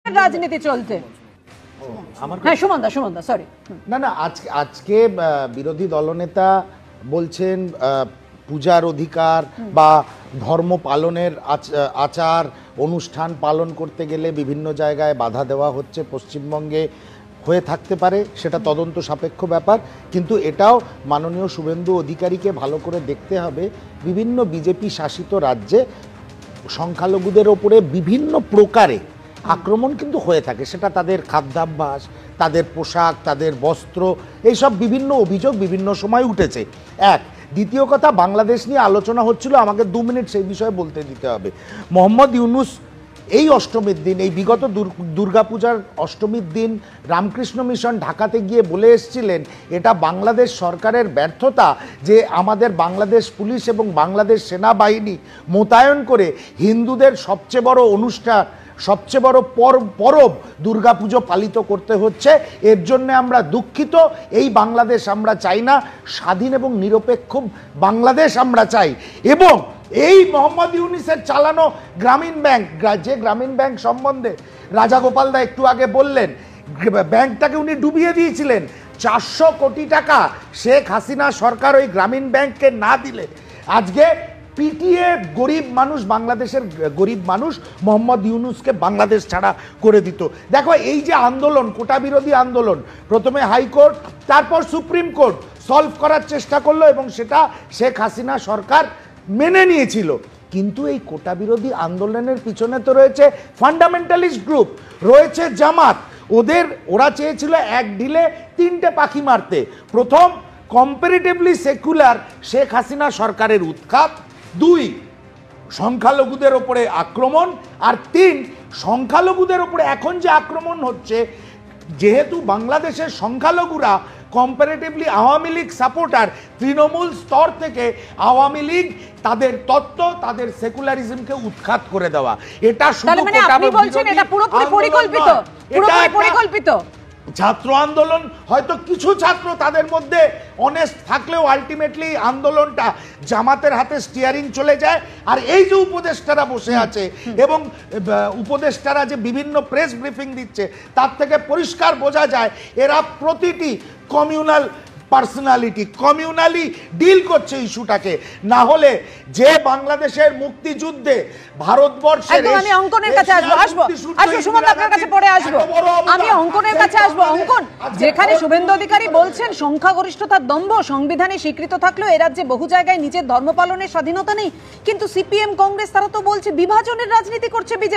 রাজনীতি চলছে। হ্যাঁ সুমনদা সরি। না আজকে বিরোধী দলনেতা বলছেন পূজার অধিকার বা ধর্ম পালনের আচার অনুষ্ঠান পালন করতে গেলে বিভিন্ন জায়গায় বাধা দেওয়া হচ্ছে পশ্চিমবঙ্গে, হয়ে থাকতে পারে, সেটা তদন্ত সাপেক্ষ ব্যাপার। কিন্তু এটাও মাননীয় শুভেন্দু অধিকারীকে ভালো করে দেখতে হবে, বিভিন্ন বিজেপি শাসিত রাজ্যে সংখ্যালঘুদের ওপরে বিভিন্ন প্রকারে আক্রমণ কিন্তু হয়ে থাকে, সেটা তাদের খাদ্যাভ্যাস, তাদের পোশাক, তাদের বস্ত্র, এইসব বিভিন্ন অভিযোগ বিভিন্ন সময় উঠেছে। এক, দ্বিতীয় কথা, বাংলাদেশ নিয়ে আলোচনা হচ্ছিল, আমাকে 2 মিনিট সেই বিষয়ে বলতে দিতে হবে। মোহাম্মদ ইউনুস এই অষ্টমীর দিন, এই বিগত দুর্গাপূজার অষ্টমীর দিন রামকৃষ্ণ মিশন ঢাকাতে গিয়ে বলে এসেছিলেন এটা বাংলাদেশ সরকারের ব্যর্থতা যে আমাদের বাংলাদেশ পুলিশ এবং বাংলাদেশ সেনাবাহিনী মোতায়েন করে হিন্দুদের সবচেয়ে বড় অনুষ্ঠান, সবচেয়ে বড় পরব দুর্গাপুজো পালিত করতে হচ্ছে, এর জন্য আমরা দুঃখিত। এই বাংলাদেশ আমরা চাই না, স্বাধীন এবং নিরপেক্ষ বাংলাদেশ আমরা চাই। এবং এই মোহাম্মদ ইউনুসের চালানো গ্রামীণ ব্যাংক, যে গ্রামীণ ব্যাংক সম্বন্ধে রাজাগোপাল দা একটু আগে বললেন, ব্যাংকটাকে উনি ডুবিয়ে দিয়েছিলেন। 400 কোটি টাকা শেখ হাসিনা সরকার ওই গ্রামীণ ব্যাংককে না দিলে আজকে পিটিয়ে গরিব মানুষ, বাংলাদেশের গরিব মানুষ মোহাম্মদ ইউনুসকে বাংলাদেশ ছাড়া করে দিত। দেখো এই যে আন্দোলন, কোটা বিরোধী আন্দোলন, প্রথমে হাইকোর্ট তারপর সুপ্রিম কোর্ট সলভ করার চেষ্টা করলো এবং সেটা শেখ হাসিনা সরকার মেনে নিয়েছিল। কিন্তু এই কোটা বিরোধী আন্দোলনের পিছনে তো রয়েছে ফান্ডামেন্টালিস্ট গ্রুপ, রয়েছে জামাত। ওরা চেয়েছিল এক ঢিলে 3টে পাখি মারতে। প্রথম, কম্পারেটিভলি সেকুলার শেখ হাসিনা সরকারের উৎখাত। 2, সংখ্যালঘুদের ওপরে আক্রমণ। আর 3, সংখ্যালঘুদের ওপরে এখন যে আক্রমণ হচ্ছে, যেহেতু বাংলাদেশের সংখ্যালঘুরা কম্পারেটিভলি আওয়ামী লীগ সাপোর্টার, তৃণমূল স্তর থেকে আওয়ামী লীগ তাদের তত্ত্ব, তাদের সেকুলারিজমকে উৎখাত করে দেওয়া, এটা শুধু পরিকল্পিত ছাত্র আন্দোলন। হয়তো কিছু ছাত্র তাদের মধ্যে অনেস্ট থাকলেও আলটিমেটলি আন্দোলনটা জামাতের হাতে স্টিয়ারিং চলে যায়। আর এই যে উপদেষ্টারা বসে আছে এবং উপদেষ্টারা যে বিভিন্ন প্রেস ব্রিফিং দিচ্ছে, তার থেকে পরিষ্কার বোঝা যায় এরা প্রতিটি কমিউনাল পার্সোনালিটি, কমিউনালি ডিল করছে ইস্যুটাকে। না হলে যে বাংলাদেশের মুক্তিযুদ্ধে ভারতবর্ষের, আমি অঙ্কনের কাছে আসবো সুমন আপনার কাছে পরে আসবো, আমি অঙ্কনের কাছে আসবো। অঙ্কন, যেখানে শুভেন্দু অধিকারী বলছেন সংখ্যাগরিষ্ঠতার দম্ভ সংবিধানে স্বীকৃত থাকলেও এ রাজ্যে বহু জায়গায় নিজের ধর্ম পালনের স্বাধীনতা নেই, কিন্তু সিপিএম কংগ্রেস তারা তো বলছে বিভাজনের রাজনীতি করছে বিজেপি।